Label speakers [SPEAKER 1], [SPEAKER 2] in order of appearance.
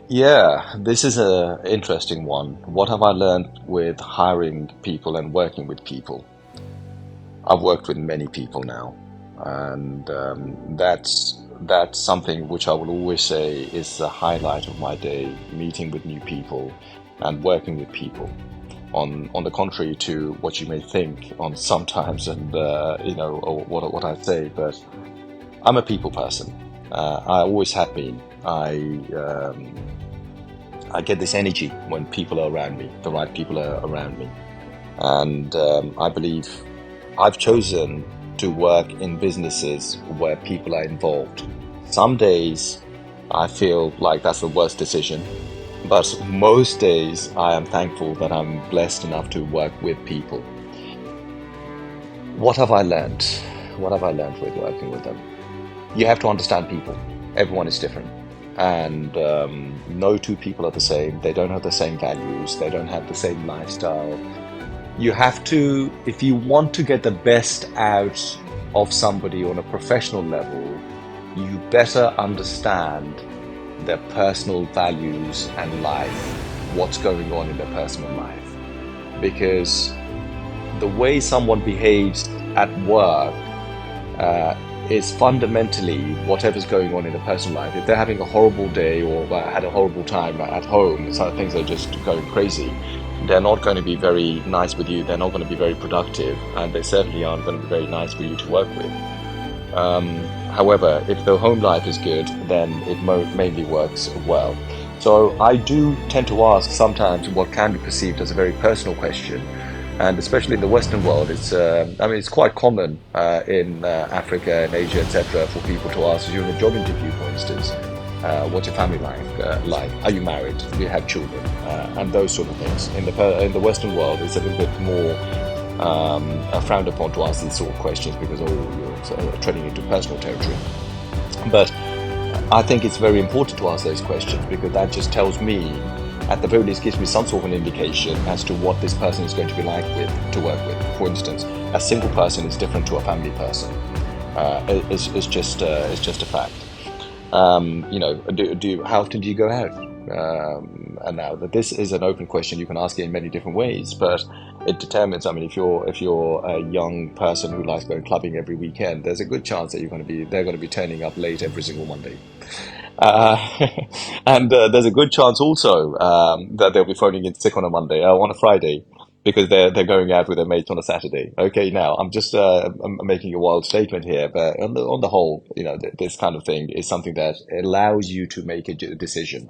[SPEAKER 1] Yeah, this is a interesting one. What have I learned with hiring people and working with people? I've worked with many people now, and that's something which I will always say is the highlight of my day, meeting with new people and working with people. On the contrary to what you may think on sometimes, and or what I say, but I'm a people person. I always have been. I get this energy when people are around me, the right people are around me. And I believe I've chosen to work in businesses where people are involved. Some days I feel like that's the worst decision, but most days I am thankful that I'm blessed enough to work with people. What have I learned? What have I learned with working with them? You have to understand people. Everyone is different. And no two people are the same. They don't have the same values. They don't have the same lifestyle. You have to, if you want to get the best out of somebody on a professional level, you better understand their personal values and life, what's going on in their personal life. Because the way someone behaves at work uh, is fundamentally whatever's going on in their personal life. If they're having a horrible day or had a horrible time at home, so things are just going crazy, they're not going to be very nice with you. They're not going to be very productive, and they certainly aren't going to be very nice for you to work with. However, if the home life is good, then it mainly works well. So I do tend to ask sometimes what can be perceived as a very personal question, and especially in the Western world, I mean, it's quite common in Africa and Asia, etc., for people to ask during a job interview, for instance, what's your family life like? Are you married? Do you have children? And those sort of things. In the Western world, it's a little bit more frowned upon to ask these sort of questions because you're sort of treading into personal territory. But I think it's very important to ask those questions because that just tells me, at the very least, gives me some sort of an indication as to what this person is going to be like to work with. For instance, a single person is different to a family person. It's just a fact. How often do you go out? And now that this is an open question, you can ask it in many different ways, but it determines. I mean, if you're a young person who likes going clubbing every weekend, there's a good chance that they're going to be turning up late every single Monday. Uh, and there's a good chance also that they'll be phoning in sick on a Monday, on a Friday, because they're going out with their mates on a Saturday. Okay, now I'm making a wild statement here, but on the whole, this kind of thing is something that allows you to make a decision.